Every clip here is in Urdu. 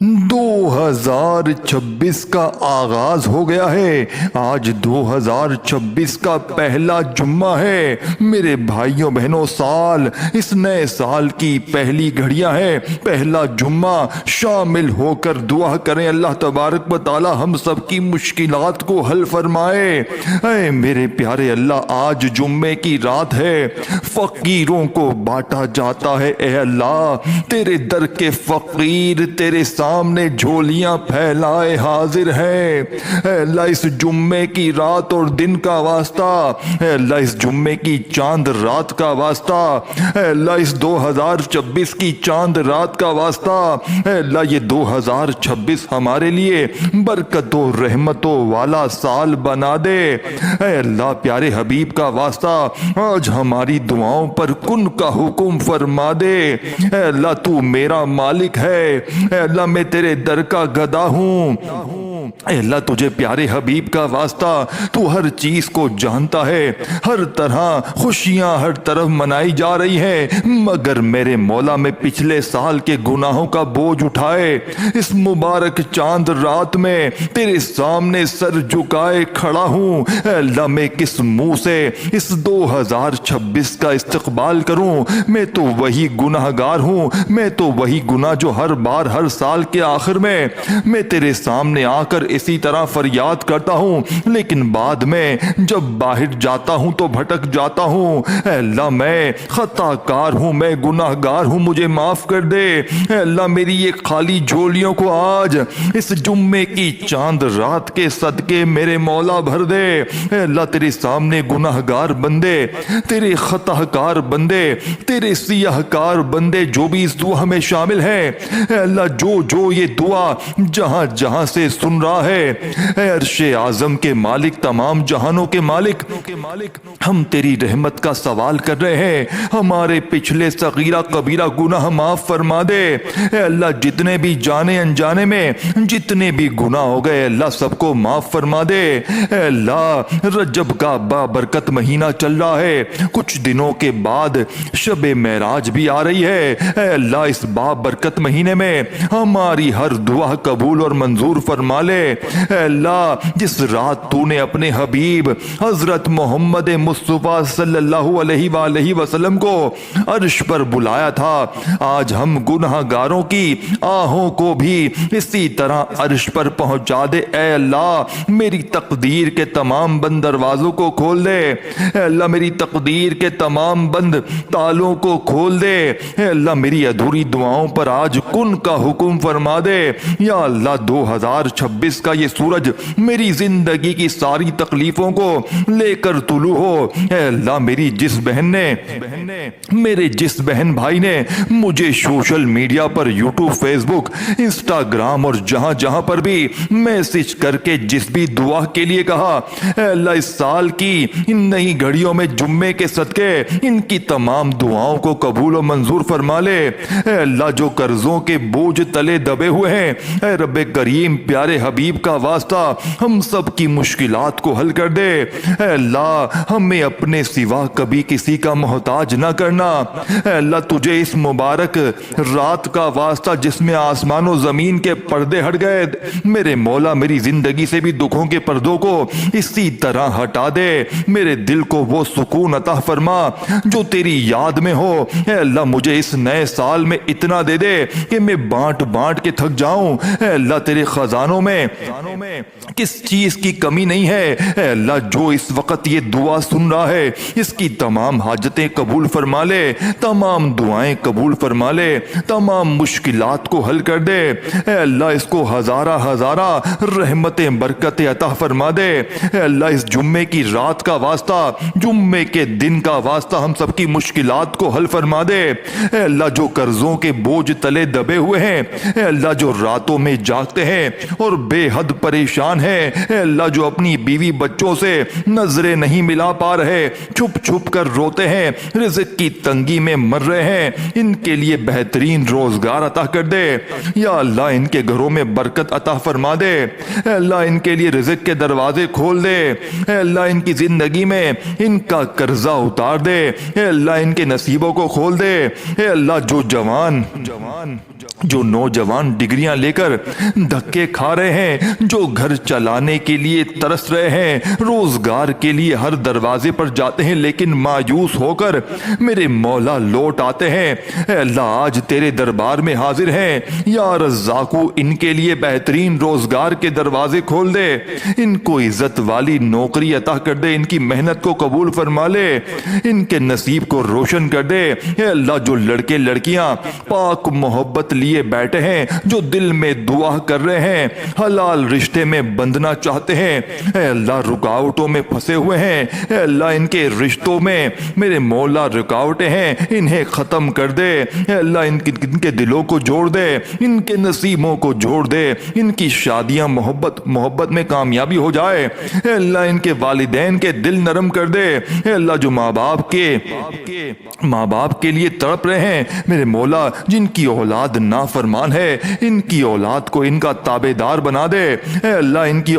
2026 کا آغاز ہو گیا ہے۔ آج 2026 کا پہلا جمعہ ہے۔ میرے بھائیوں بہنوں، اس نئے سال کی پہلی گھڑیاں ہیں، پہلا جمعہ۔ شامل ہو کر دعا کریں اللہ تبارک و تعالی ہم سب کی مشکلات کو حل فرمائے۔ اے میرے پیارے اللہ، آج جمعے کی رات ہے، فقیروں کو بانٹا جاتا ہے۔ اے اللہ، تیرے در کے فقیر تیرے سامنے جھولیاں پھیلائے حاضر ہے۔ اے اللہ، اس جمعے کی رات اور دن کا واسطہ، اے اللہ اس جمعے کی چاند رات کا واسطہ، اے اللہ اس 2026 کی چاند رات کا واسطہ، اے اللہ یہ 2026 ہمارے لیے برکتوں رحمتوں والا سال بنا دے۔ اے اللہ پیارے حبیب کا واسطہ، آج ہماری دعاؤں پر کن کا حکم فرما دے۔ اے اللہ تو میرا مالک ہے، اے اللہ میں تیرے در کا گدا ہوں۔ اے اللہ تجھے پیارے حبیب کا واسطہ، تو ہر چیز کو جانتا ہے، ہر طرح خوشیاں ہر طرف منائی جا رہی ہیں، مگر میرے مولا میں پچھلے سال کے گناہوں کا بوجھ اٹھائے اس مبارک چاند رات میں تیرے سامنے سر جھکائے کھڑا ہوں۔ اے اللہ میں کس منہ سے اس 2026 کا استقبال کروں؟ میں تو وہی گناہگار ہوں، میں تو وہی گناہ جو ہر بار ہر سال کے آخر میں تیرے سامنے آ کر اسی طرح فریاد کرتا ہوں، لیکن بعد میں جب باہر جاتا ہوں تو بھٹک جاتا ہوں۔ اے اللہ میں خطا کار ہوں، میں گناہگار ہوں، مجھے معاف کر دے۔ اے اللہ میری یہ خالی جھولیوں کو آج اس جمعے کی چاند رات کے صدقے میرے مولا بھر دے۔ اے اللہ تیرے سامنے گناہگار بندے، تیرے خطا کار بندے، تیرے سیاہ کار بندے جو بھی اس دعا میں شامل ہیں، اے اللہ جو یہ دعا جہاں جہاں سے سن رہا ہے، اے عرش اعظم کے مالک، تمام جہانوں کے مالک، ہم تیری رحمت کا سوال کر رہے ہیں، ہمارے پچھلے صغیرہ کبیرہ گناہ معاف فرما دے۔ اے اللہ جتنے بھی جانے انجانے میں جتنے بھی گناہ ہو گئے، اللہ سب کو معاف فرما دے۔ اے اللہ رجب کا بابرکت مہینہ چل رہا ہے، کچھ دنوں کے بعد شب معراج بھی آ رہی ہے۔ اے اللہ اس بابرکت مہینے میں ہماری ہر دعا قبول اور منظور فرما لے۔ اے اللہ جس رات تو نے اپنے حبیب حضرت محمد مصطفیٰ صلی اللہ علیہ وآلہ وسلم کو عرش پر بلایا تھا، آج ہم گناہ گاروں کی آہوں کو بھی اسی طرح عرش پر پہنچا دے۔ اے اللہ میری تقدیر کے تمام بند دروازوں کو کھول دے۔ اے اللہ میری تقدیر کے تمام بند تالوں کو کھول دے۔ اے اللہ میری ادھوری دعاؤں پر آج کن کا حکم فرما دے۔ یا اللہ 2026 کا یہ سورج میری زندگی کی ساری تکلیفوں کو لے کر طلوع ہو۔ اے اللہ میری جس بہن نے، میرے جس بہن بھائی نے مجھے سوشل میڈیا پر یوٹیوب، فیس بک، انسٹاگرام اور جہاں جہاں پر بھی میسج کر کے جس بھی دعا کے لیے کہا، اے اللہ اس سال کی ان نئی گھڑیوں میں جمعے کے صدقے ان کی تمام دعاؤں کو قبول و منظور فرما لے۔ اے اللہ جو قرضوں کے بوجھ تلے دبے ہوئے ہیں، اے رب کریم پیارے حبیب کا واسطہ ہم سب کی مشکلات کو حل کر دے۔ اے اللہ ہمیں اپنے سوا کبھی کسی کا محتاج نہ کرنا۔ اے اللہ تجھے اس مبارک رات کا واسطہ جس میں آسمان و زمین کے پردے ہٹ گئے، میرے مولا میری زندگی سے بھی دکھوں کے پردوں کو اسی طرح ہٹا دے۔ میرے دل کو وہ سکون عطا فرما جو تیری یاد میں ہو۔ اے اللہ مجھے اس نئے سال میں اتنا دے دے کہ میں بانٹ بانٹ کے تھک جاؤں۔ اے اللہ تیرے خزانوں میں کس چیز کی کمی نہیں ہے۔ اے اللہ جو اس وقت یہ دعا سن رہا ہے، اس کی تمام حاجتیں قبول فرما لے، تمام دعائیں قبول فرما لے، تمام مشکلات کو حل کر دے۔ اے اللہ اس کو ہزارہ ہزارہ رحمتیں برکتیں عطا فرما دے۔ اے اللہ اس جمعے کی رات کا واسطہ، جمعے کے دن کا واسطہ ہم سب کی مشکلات کو حل فرما دے۔ اے اللہ جو قرضوں کے بوجھ تلے دبے ہوئے ہیں، اے اللہ جو راتوں میں جاگتے ہیں اور بے حد پریشان ہیں، اے اللہ جو اپنی بیوی بچوں سے نظریں نہیں ملا پا رہے، چھپ چھپ کر روتے ہیں، رزق کی تنگی میں مر رہے ہیں، ان کے لیے بہترین روزگار عطا کر دے۔ یا اللہ ان کے گھروں میں برکت عطا فرما دے۔ اے اللہ ان کے لیے رزق کے دروازے کھول دے۔ اے اللہ ان کی زندگی میں ان کا قرضہ اتار دے۔ اے اللہ ان کے نصیبوں کو کھول دے۔ اے اللہ جو جوان جو نوجوان ڈگریاں لے کر دھکے کھا رہے ہیں، جو گھر چلانے کے لیے ترس رہے ہیں، روزگار کے لیے ہر دروازے پر جاتے ہیں لیکن مایوس ہو کر میرے مولا لوٹ آتے ہیں، اے اللہ آج تیرے دربار میں حاضر ہیں، یا رزاقو ان کے لیے بہترین روزگار کے دروازے کھول دے، ان کو عزت والی نوکری عطا کر دے، ان کی محنت کو قبول فرما لے، ان کے نصیب کو روشن کر دے، اے اللہ جو لڑکے لڑکیاں پاک محبت لیے بیٹھے ہیں، جو دل میں دعا کر رہے ہیں، حلال رشتے میں بندنا چاہتے ہیں، اے اللہ رکاوٹوں میں پھنسے ہوئے ہیں، اے اللہ ان کے رشتوں میں میرے مولا رکاوٹیں ہیں، انہیں ختم کر دے، اے اللہ ان کے دلوں کو جوڑ دے، ان کے نصیبوں کو جوڑ دے، ان کی شادیاں محبت میں کامیابی ہو جائے، اے اللہ ان کے والدین کے دل نرم کر دے، اے اللہ جو ماں باپ کے لیے تڑپ رہے ہیں، میرے مولا جن کی اولاد نافرمان ہے، ان کی اولاد کو ان کا تابع دار بنا دے، اے اللہ ان کی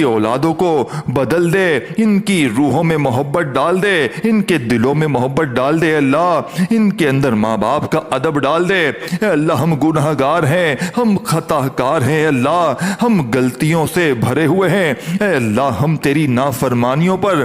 اولادوں کو بدل دے، ان کی روحوں میں محبت ڈال دے، ان کے دلوں میں محبت ڈال دے، اے اللہ ان کے اندر ماں باپ کا ادب ڈال دے، اے اللہ ہم گناہ گار ہیں، ہم خطا کار ہیں، اے اللہ ہم غلطیوں سے بھرے ہوئے ہیں، اے اللہ ہم تیری نافرمانیوں پر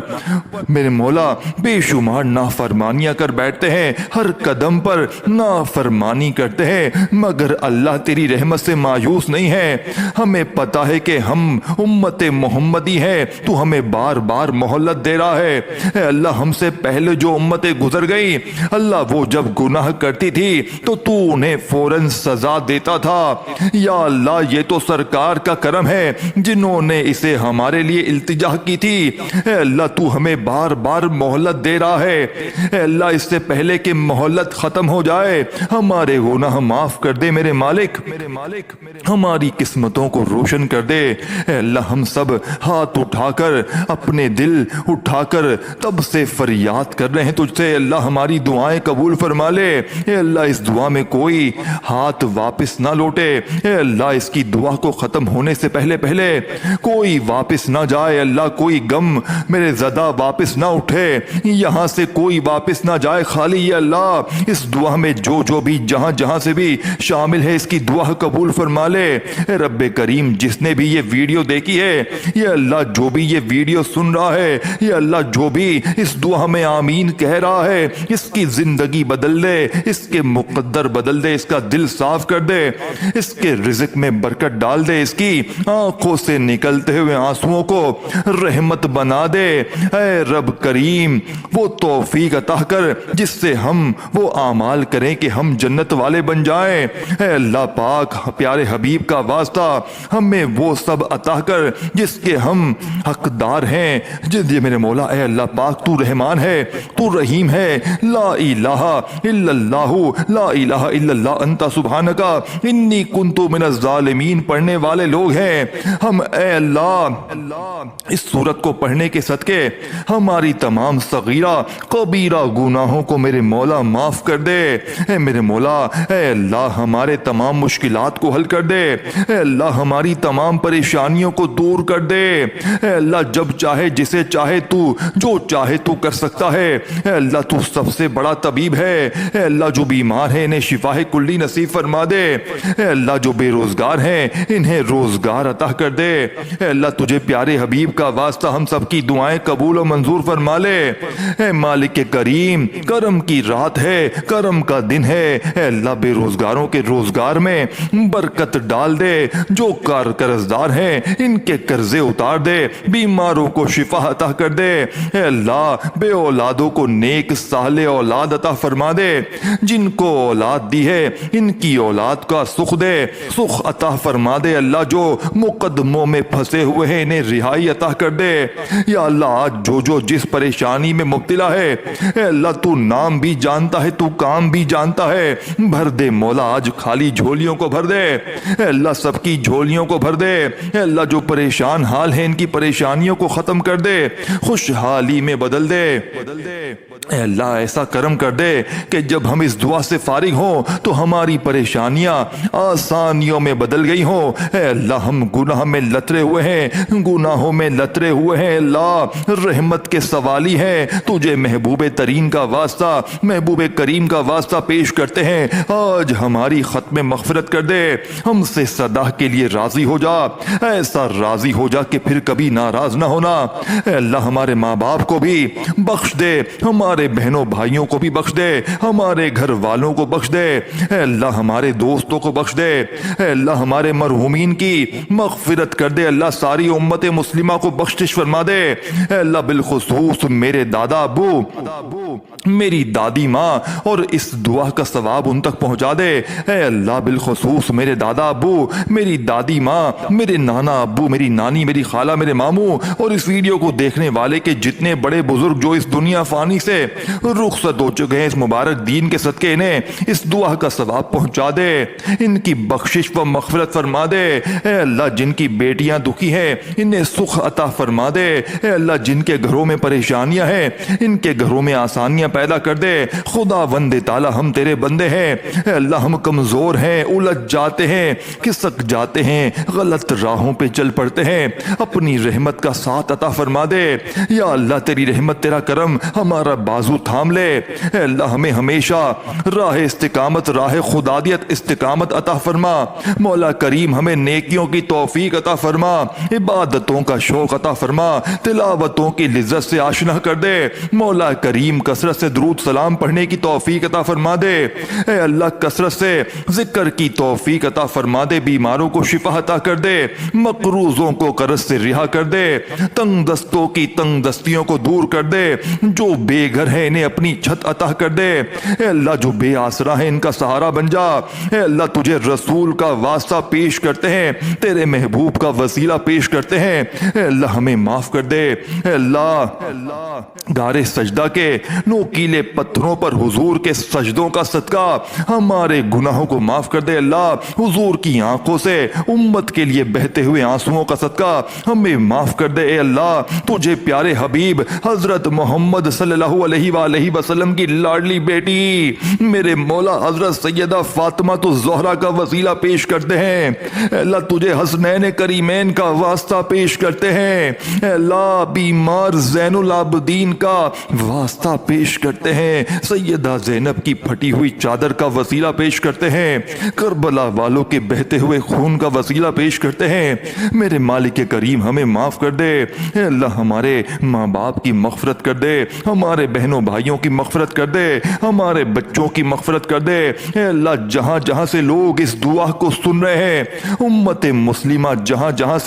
میرے مولا بے شمار نافرمانیاں کر بیٹھتے ہیں، ہر قدم پر نافرمانی کرتے ہیں، مگر اللہ تیری رحمت سے مایوس نہیں ہے، ہمیں پتا ہے کہ ہم امت محمدی ہیں، تو ہمیں بار بار مہلت دے رہا ہے، اے اللہ ہم سے پہلے جو امتیں گزر گئی اللہ وہ جب گناہ کرتی تھی تو تو انہیں فوراً سزا دیتا تھا، یا اللہ یہ تو سرکار کا کرم ہے جنہوں نے اسے ہمارے لیے التجا کی تھی، اے اللہ تو ہمیں بار بار مہلت دے رہا ہے، اے اللہ اس سے پہلے کہ مہلت ختم ہو جائے ہمارے گناہ معاف کر دے میرے مالک، ہماری قسمتوں کو روشن کر دے، اے اللہ ہم سب ہاتھ اٹھا کر اپنے دل اٹھا کر تب سے فریاد کر رہے ہیں تجھ سے، اللہ ہماری دعائیں قبول فرما لے، اے اللہ اس دعا میں کوئی ہاتھ واپس نہ لوٹے، اے اللہ اس کی دعا کو ختم ہونے سے پہلے کوئی واپس نہ جائے، اللہ کوئی غم میرے زدہ واپس نہ اٹھے، یہاں سے کوئی واپس نہ جائے خالی، اے اللہ اس دعا میں جو بھی جہاں سے بھی شامل ہے اس کی دعا قبول فرما لے، اے رب کریم جس نے بھی یہ ویڈیو دیکھی ہے، یہ اللہ جو بھی یہ ویڈیو سن رہا ہے، یہ اللہ جو بھی اس دعا میں آمین کہہ رہا ہے، اس کی زندگی بدل دے، اس کے مقدر بدل دے، اس کا دل صاف کر دے، اس کے رزق میں برکت ڈال دے، اس کی آنکھوں سے نکلتے ہوئے آنسوؤں کو رحمت بنا دے، اے رب کریم وہ توفیق عطا کر جس سے ہم وہ اعمال کریں کہ ہم جنت والے بن جائیں، اے اللہ پاک پیارے حبیب کا واسطہ ہمیں وہ سب عطا کر جس کے ہم حقدار ہیں، میرے مولا اے اللہ پاک تو رحمان ہے، تو رحیم ہے، لا الہ الا اللہ، لا الہ الا اللہ انت سبحانک انی کنت من الظالمین پڑھنے والے لوگ ہیں ہم، اے اللہ اس سورت کو پڑھنے کے صدقے ہماری تمام صغیرہ کبیرہ گناہوں کو میرے مولا معاف کر دے، اے میرے مولا اے اللہ ہمارے تمام مشکلات کو حل کر دے، اے اللہ ہماری تمام پریشانیوں کو دور کر دے، اے اللہ جب چاہے جسے چاہے تو جو چاہے تو کر سکتا ہے، اے اللہ تو سب سے بڑا طبیب ہے، اے اللہ جو بیمار ہیں انہیں شفا کلی نصیب فرما دے، اے اللہ جو بے روزگار ہیں انہیں روزگار عطا کر دے، اے اللہ تجھے پیارے حبیب کا واسطہ ہم سب کی دعائیں قبول و منظور فرما لے، اے مالک کریم کرم کی رات ہے، کرم کا دن ہے، اے اللہ بے روزگاروں کے روزگار میں برکت ڈال دے، جو قرضدار ہیں ان کے قرضے اتار دے، بیماروں کو شفا عطا کر دے، اے اللہ بے اولادوں کو نیک صالح اولاد عطا فرما دے، جن کو اولاد دی ہے ان کی اولاد کا سخ دے، سخ عطا فرما دے، اللہ جو مقدموں میں پھنسے ہوئے ہیں انہیں رہائی عطا کر دے، یا اللہ آج جو جس پریشانی میں مبتلا ہے، اے اللہ تو نام بھی جانتا ہے، تو کام بھی جانتا ہے، بھر دے مولا آج خالی جھولیوں کو بھر دے، اے اللہ سب کی جھولیوں کو بھر دے، اے اللہ جو پریشان حال ہیں ان کی پریشانیوں کو ختم کر دے، خوشحالی میں بدل دے، اے اللہ ایسا کرم کر دے کہ جب ہم اس دعا سے فارغ ہوں تو ہماری پریشانیاں آسانیوں میں بدل گئی ہوں، اے اللہ ہم گناہ میں لترے ہوئے ہیں، گناہوں میں لترے ہوئے ہیں، اللہ رحمت کے سوالی ہیں، تجھے محبوب ترین کا واسطہ محبوب کریم کا واسطہ پیش کرتے ہیں، آج ہماری ختم مغفرت کر دے، ہم سے سدا کے لیے راضی ہو جا، ایسا راضی ہو جا کہ پھر کبھی ناراض نہ ہونا۔ اے اللہ ہمارے ماں باپ کو بھی بخش دے، ہمارے بہنوں بھائیوں کو بھی بخش دے، ہمارے گھر والوں کو بخش دے، اے اللہ ہمارے دوستوں کو بخش دے، اے اللہ ہمارے مرحومین کی مغفرت کر دے، اللہ ساری امت مسلمہ کو بخشش فرما دے، اے اللہ بالخصوص میرے دادا ابو، میری دادی ماں اور اس دعا کا ثواب ان تک پہنچا دے، اے اللہ بالخصوص میرے دادا ابو، میری دادی ماں، میرے نانا ابو، میری نانی، میری خالہ، میرے ماموں اور اس ویڈیو کو دیکھنے والے کے جتنے بڑے بزرگ جو اس دنیا فانی سے رخصت ہو چکے ہیں، اس مبارک دین کے صدقے انہیں اس دعا کا ثواب پہنچا دے، ان کی بخشش و مغفرت فرما دے، اے اللہ جن کی بیٹیاں دکھی ہیں انہیں سکھ عطا فرما دے، اے اللہ جن کے گھروں میں پریشانیاں ہیں ان کے گھروں میں آسانیاں پیدا کر دے، خدا وند تعالی ہم تیرے بندے ہیں، اے اللہ ہم کمزور ہیں، الجھ جاتے ہیں، کھسک جاتے ہیں، غلط راہوں پہ چل پڑتے ہیں، اپنی رحمت کا ساتھ عطا فرما دے، یا اللہ تیری رحمت تیرا کرم ہمارا بازو تھام لے، اے اللہ ہمیں ہمیشہ راہ استقامت، راہ خدادیت استقامت عطا فرما، مولا کریم ہمیں نیکیوں کی توفیق عطا فرما، عبادتوں کا شوق عطا فرما، تلاوتوں کی لذت سے آشنا کر دے، مولا کریم کثرت سے درود سلام پڑھنے کی توفیق عطا فرما دے، اے اللہ کثرت سے ذکر کی توفیک عطا فرما دے، بیماروں کو شفا عطا کر دے، مقروضوں کو قرض سے رہا کر دے، تنگ دستوں کی تنگ دستیوں کو دور کر دے، جو بے گھر ہیں انہیں اپنی چھت عطا کر دے، اے اللہ جو بے آسرا ہیں ان کا سہارا بن جا، اے اللہ تجھے رسول کا واسطہ پیش کرتے ہیں، تیرے محبوب کا وسیلہ پیش کرتے ہیں، اے اللہ ہمیں معاف کر دے، اے اللہ گارے سجدہ کے نوکیلے پتھروں پر حضور کے سجدوں کا صدقہ ہمارے گناہوں کو معاف کر دے، اللہ حضور کی آنکھوں سے امت کے لیے بہتے ہوئے آنسوؤں کا صدقہ ہمیں معاف کر دے، اے اللہ تجھے پیارے حبیب حضرت محمد صلی اللہ علیہ وآلہ وسلم کی لاڈلی بیٹی میرے مولا حضرت سیدہ فاطمہ الزہرا کا وسیلہ پیش کرتے ہیں، اے اللہ تجھے حسنین کریمین کا واسطہ پیش کرتے ہیں، اے اللہ بیمار زین العابدین کا واسطہ پیش کرتے ہیں، سیدہ زینب کی پھٹی ہوئی چادر کا وسیلہ پیش کرتے ہیں، کربلا والوں کے بہتے ہوئے خون کا وسیلہ پیش کرتے ہیں، میرے مالک کریم ہمیں معاف کر دے، اے اللہ ہمارے ماں باپ کی مغفرت کر دے، ہمارے بہنوں بھائیوں کی مغفرت کر دے، ہمارے بچوں کی مغفرت کر دے، اے اللہ جہاں جہاں سے لوگ اس دعا کو سن رہے ہیں، امت مسلمہ جہاں جہاں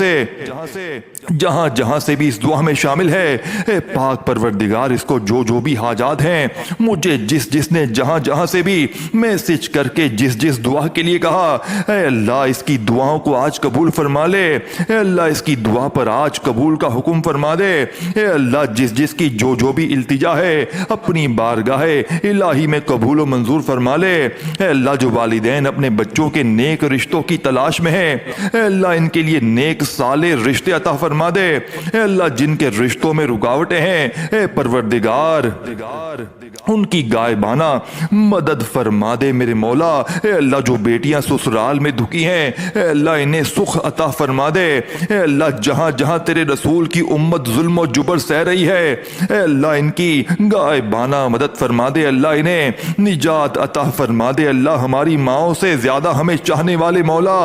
سے بھی اس دعا میں شامل ہے، اے پاک پروردگار اس کو جو بھی حاجات ہیں، مجھے جس نے جہاں سے بھی میسج کر کے جس دعا کے لیے کہا، اے اللہ اس کی دعاؤں کو آج قبول فرما لے، اے اللہ اس کی دعا پر آج قبول کا حکم فرما دے، اے اللہ جس کی جو بھی التجا ہے اپنی بارگاہ الہی میں قبول و منظور فرما لے، اے اللہ جو والدین اپنے بچوں کے نیک رشتوں کی تلاش میں ہیں، اے اللہ ان کے لیے نیک صالح رشتے عطا فرما دے، اے اللہ جن کے رشتوں میں رکاوٹیں ہیں، اے پروردگار ان کی غائبانہ مدد فرما دے میرے مولا، اے اللہ جو بیٹیاں سسرال میں دکھی ہیں، اے اللہ انہیں سکھ عطا فرما دے، اے اللہ جہاں تیرے رسول کی امت ظلم و جبر سہ رہی ہے، اے اللہ ان کی غائبانہ مدد فرما دے، اللہ انہیں نجات عطا فرما دے، اللہ ہماری ماؤں سے زیادہ ہمیں چاہنے والے مولا،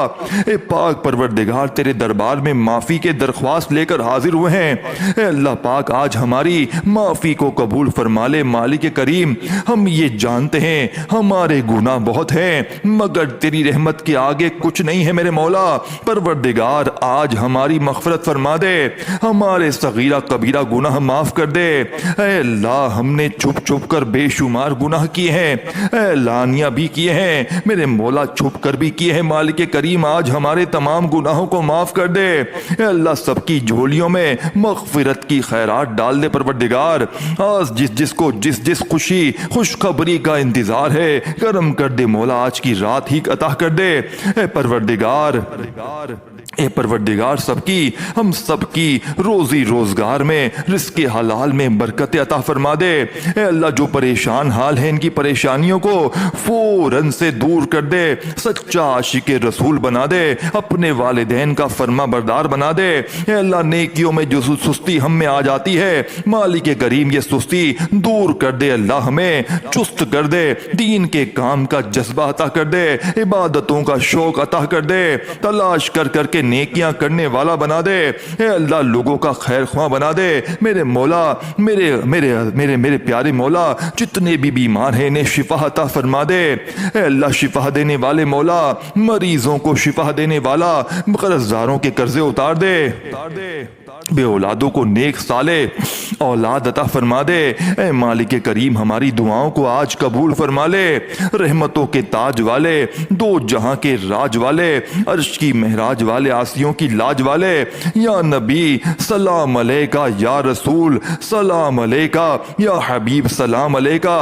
اے پاک پروردگار تیرے دربار میں معافی کے درخواست لے کر حاضر ہوئے ہیں، اے اللہ پاک آج ہماری معافی کو قبول فرما لے، مالک کریم ہم یہ جانتے ہیں ہمارے گناہ بہت ہیں مگر تیری رحمت کے آگے کچھ نہیں ہے میرے مولا، پروردگار آج ہماری مغفرت فرما دے، ہمارے صغیرہ کبیرہ گناہ معاف کر دے، اے اللہ ہم نے چھپ کر بے شمار گناہ کیے ہیں، اے لانیاں بھی کیے ہیں میرے مولا، چھپ کر بھی کیے ہیں، مالک کریم آج ہمارے تمام گناہوں کو معاف کر دے، اے اللہ سب کی جھولیوں میں مغفرت کی خیرات ڈال دے، پروردگار آج جس کو جس خوشی خوشخبری کا انتظار ہے کرم کر دے مولا، آج کی رات ہی عطا کر دے، اے پروردگار اے پروردگار سب کی، ہم سب کی روزی روزگار میں، رزق حلال میں برکت عطا فرما دے۔ اے اللہ جو پریشان حال ہیں ان کی پریشانیوں کو فوراً سے دور کر دے، سچا عاشق رسول بنا دے، اپنے والدین کا فرما بردار بنا دے۔ اے اللہ نیکیوں میں جو سستی ہم میں آ جاتی ہے، مالک کریم یہ سستی دور کر دے، اللہ ہمیں چست کر دے، دین کے کام کا جذبہ عطا کر دے، عبادتوں کا شوق عطا کر دے، تلاش کر کر کے نیکیاں کرنے والا بنا دے۔ اے اللہ لوگوں کا خیر خواہ بنا دے۔ میرے مولا، میرے میرے میرے میرے پیارے مولا، جتنے بھی بیمار ہیں انہیں شفا عطا فرما دے۔ اے اللہ شفا دینے والے مولا، مریضوں کو شفا دینے والا، قرض داروں کے قرضے اتار دے، بے اولادوں کو نیک صالح اولاد عطا فرما دے۔ اے مالک کریم ہماری دعاؤں کو آج قبول فرما لے۔ رحمتوں کے تاج والے، دو جہاں کے راج والے، عرش کی مہراج والے، آسیوں کی لاج والے، یا نبی سلام علیکہ، یا رسول سلام علیکہ، یا حبیب سلام علیکہ۔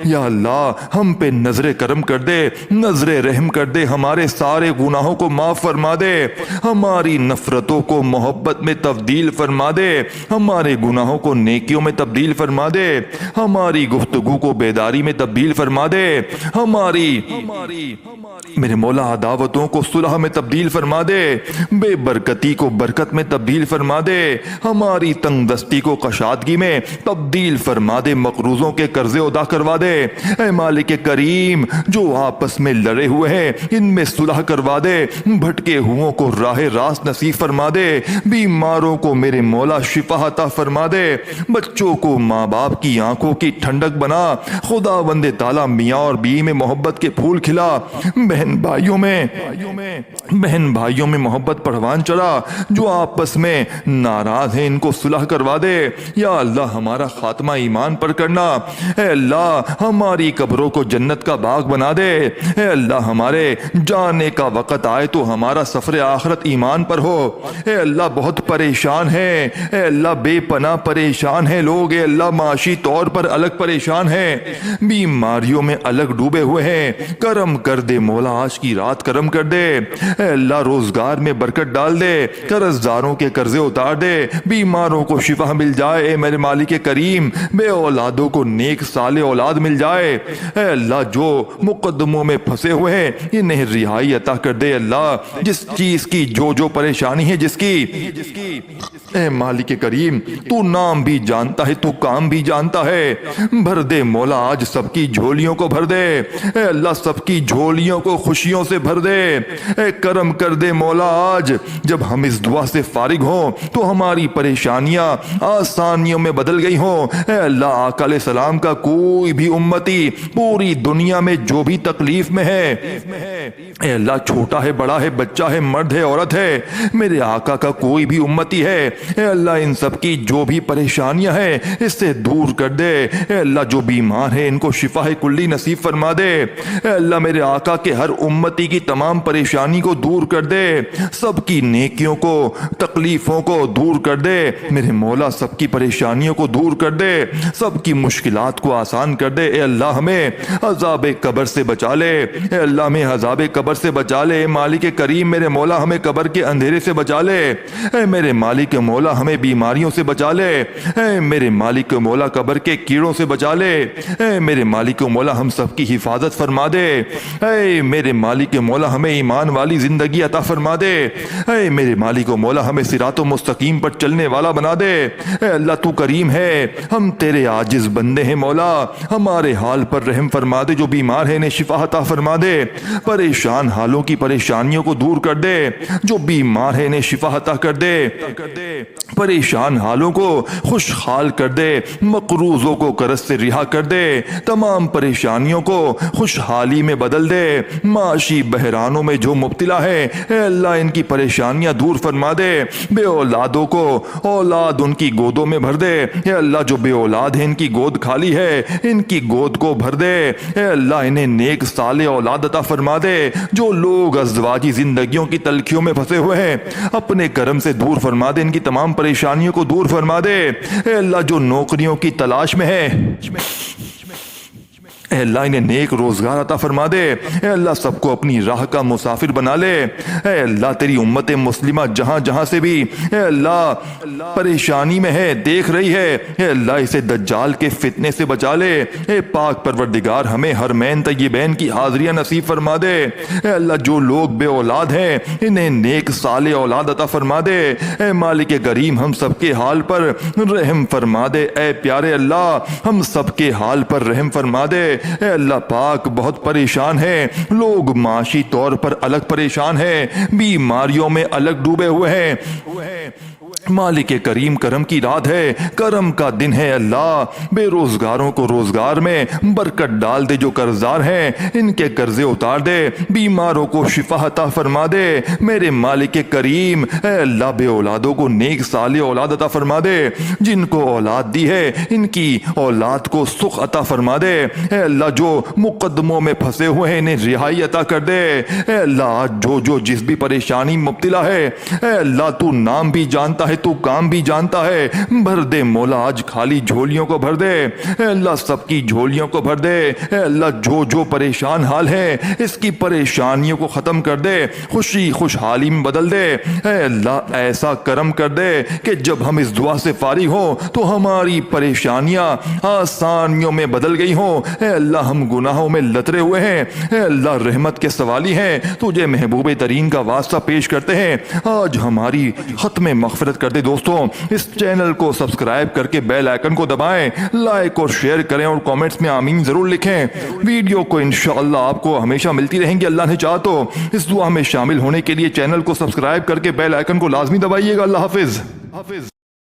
یا اللہ ہم پہ نظر کرم کر دے، نظر رحم کر دے، ہمارے سارے گناہوں کو معاف فرما دے، ہماری نفرتوں کو محبت میں تبدیل فرما دے، ہمارے گناہوں کو نیکیوں میں تبدیل فرما دے، ہماری گفتگو کو بیداری میں تبدیل فرما دے، ہماری میرے مولا عداوتوں کو صلح میں تبدیل فرما دے، بے برکتی کو برکت میں تبدیل فرما دے، ہماری تنگ دستی کو کشادگی میں تبدیل فرما دے، مقروضوں کے قرضے ادا کروا دے۔ اے مالک کریم جو آپس میں لڑے ہوئے ہیں ان میں صلح کروا دے، بھٹکے ہوئوں کو راہ راست نصیب فرما دے، بیماروں کو میرے مولا شفا عطا فرما دے، بچوں کو ماں باپ کی آنکھوں کی ٹھنڈک بنا، خدا بند تعالیٰ میاں اور بیوی میں محبت کے پھول کھلا، بہن بھائیوں میں محبت پروان چڑھا، جو آپس میں ناراض ہیں ان کو صلح کروا دے۔ یا اللہ ہمارا خاتمہ ایمان پر کرنا، اے اللہ ہماری قبروں کو جنت کا باغ بنا دے، اے اللہ ہمارے جانے کا وقت آئے تو ہمارا سفر آخرت ایمان پر ہو۔ اے اللہ بہت پریشان ہے، اے اللہ بے پناہ پریشان ہے لوگ، اے اللہ معاشی طور پر الگ پریشان ہیں، بیماریوں میں الگ ڈوبے ہوئے ہیں، کرم کر دے مولا آج کی رات کرم کر دے، اے اللہ روزگار میں برکت ڈال دے، قرض داروں کے قرضے اتار دے، بیماروں کو شفا مل جائے، اے میرے مالک کریم بے اولادوں کو نیک صالح اولاد مل جائے، اے اللہ جو مقدموں میں پھنسے ہوئے ہیں انہیں رہائی عطا کر دے، اللہ جس چیز کی جو پریشانی ہے جس کی، اے مالک کریم تو نام بھی جانتا ہے، تو کام بھی جانتا ہے، بھر دے مولا آج سب کی جھولیوں کو بھر دے، اے اللہ سب کی جھولیوں کو خوشیوں سے بھر دے، اے کرم کر دے مولا آج جب ہم اس دعا سے فارغ ہوں تو ہماری پریشانیاں آسانیوں میں بدل گئی ہوں، اے اللہ آقا علیہ السلام کا کوئی بھی امتی پوری دنیا میں جو بھی تکلیف میں ہے، اے اللہ چھوٹا ہے بڑا ہے بچہ ہے مرد ہے عورت ہے، میرے آقا کا کوئی بھی امتی ہے، اے اللہ ان سب کی جو بھی پریشانیاں ہیں اس سے دور کر دے، اے اللہ جو بیمار ہیں ان کو شفا کلی نصیب فرما دے، اے اللہ میرے آقا کے ہر امتی کی تمام پریشانی کو دور کر دے، سب کی نیکیوں کو تکلیفوں کو دور کر دے، میرے مولا سب کی پریشانیوں کو دور کر دے، سب کی مشکلات کو آسان کر دے، اے اللہ ہمیں عذاب قبر سے بچا لے، اے اللہ ہمیں عذاب قبر سے بچا لے، اے مالک کریم میرے مولا ہمیں قبر کے اندھیرے سے بچا لے، اے میرے مالک مولا ہمیں بیماریوں سے بچا لے، اے میرے مالک مولا قبر کے کیڑوں سے بچا لے، اے میرے مالک مولا ہم سب کی حفاظت فرما دے، اے میرے مالک مولا ہمیں ایمان والی زندگی عطا فرما دے، اے میرے مالک مولا ہمیں صراط مستقیم پر چلنے والا بنا دے، اے اللہ تو کریم ہے، ہم تیرے عاجز بندے ہیں مولا، ہمارے حال پر رحم فرما دے، جو بیمار ہیں انہیں شفا عطا فرما دے، پریشان حالوں کی پریشانیوں کو دور کر دے، جو بیمار ہیں انہیں شفا عطا کر دے، پریشان حالوں کو خوشحال کر دے، مقروضوں کو قرض سے رہا کر دے، تمام پریشانیوں کو خوشحالی میں بدل دے، معاشی بحرانوں میں جو مبتلا ہے اے اللہ ان کی پریشانیاں دور فرما دے، بے اولادوں کو اولاد ان کی گودوں میں بھر دے، اے اللہ جو بے اولاد ہیں ان کی گود خالی ہے ان کی گود کو بھر دے، اے اللہ انہیں نیک صالح اولاد عطا فرما دے، جو لوگ ازدواجی زندگیوں کی تلخیوں میں پھنسے ہوئے ہیں اپنے کرم سے دور فرما دے، ان کی تمام پریشانیوں کو دور فرما دے، اے اللہ جو نوکریوں کی تلاش میں ہے اے اللہ انہیں نیک روزگار عطا فرما دے، اے اللہ سب کو اپنی راہ کا مسافر بنا لے، اے اللہ تیری امت مسلمہ جہاں جہاں سے بھی اے اللہ پریشانی میں ہے، دیکھ رہی ہے، اے اللہ اسے دجال کے فتنے سے بچا لے، اے پاک پروردگار ہمیں حرمین طیبین کی حاضریاں نصیب فرما دے، اے اللہ جو لوگ بے اولاد ہیں انہیں نیک صالح اولاد عطا فرما دے، اے مالک کریم ہم سب کے حال پر رحم فرما دے، اے پیارے اللہ ہم سب کے حال پر رحم فرما دے، اے اللہ پاک بہت پریشان ہیں لوگ، معاشی طور پر الگ پریشان ہیں، بیماریوں میں الگ ڈوبے ہوئے ہیں، مالک کریم کرم کی رات ہے، کرم کا دن ہے، اللہ بے روزگاروں کو روزگار میں برکت ڈال دے، جو قرضدار ہیں ان کے قرضے اتار دے، بیماروں کو شفا عطا فرما دے، میرے مالک کریم اے اللہ بے اولادوں کو نیک صالح اولاد عطا فرما دے، جن کو اولاد دی ہے ان کی اولاد کو سخ عطا فرما دے، اے اللہ جو مقدموں میں پھنسے ہوئے ہیں انہیں رہائی عطا کر دے، اے اللہ جو جس بھی پریشانی مبتلا ہے اے اللہ تو نام بھی جانتا ہے، تو کام بھی جانتا ہے، بھر دے مولا آج خالی جھولیوں کو بھر دے، اے اللہ سب کی جھولیوں کو بھر دے، اے اللہ جو پریشان حال ہے اس کی پریشانیوں کو ختم کر دے، خوشی خوشحالی میں بدل دے، اے اللہ ایسا کرم کر دے کہ جب ہم اس دعا سے فارغ ہوں تو ہماری پریشانیاں آسانیوں میں بدل گئی ہوں، اے اللہ ہم گناہوں میں لترے ہوئے ہیں، اے اللہ رحمت کے سوالی ہیں، تجھے محبوب ترین کا واسطہ پیش کرتے ہیں، آج ہماری ختم مغفرت کر دے۔ دوستوں اس چینل کو سبسکرائب کر کے بیل آئیکن کو دبائیں، لائک اور شیئر کریں اور کامنٹس میں آمین ضرور لکھیں، ویڈیو کو انشاءاللہ آپ کو ہمیشہ ملتی رہیں گی اللہ نے چاہا تو، اس دعا میں شامل ہونے کے لیے چینل کو سبسکرائب کر کے بیل آئیکن کو لازمی دبائیے گا۔ اللہ حافظ۔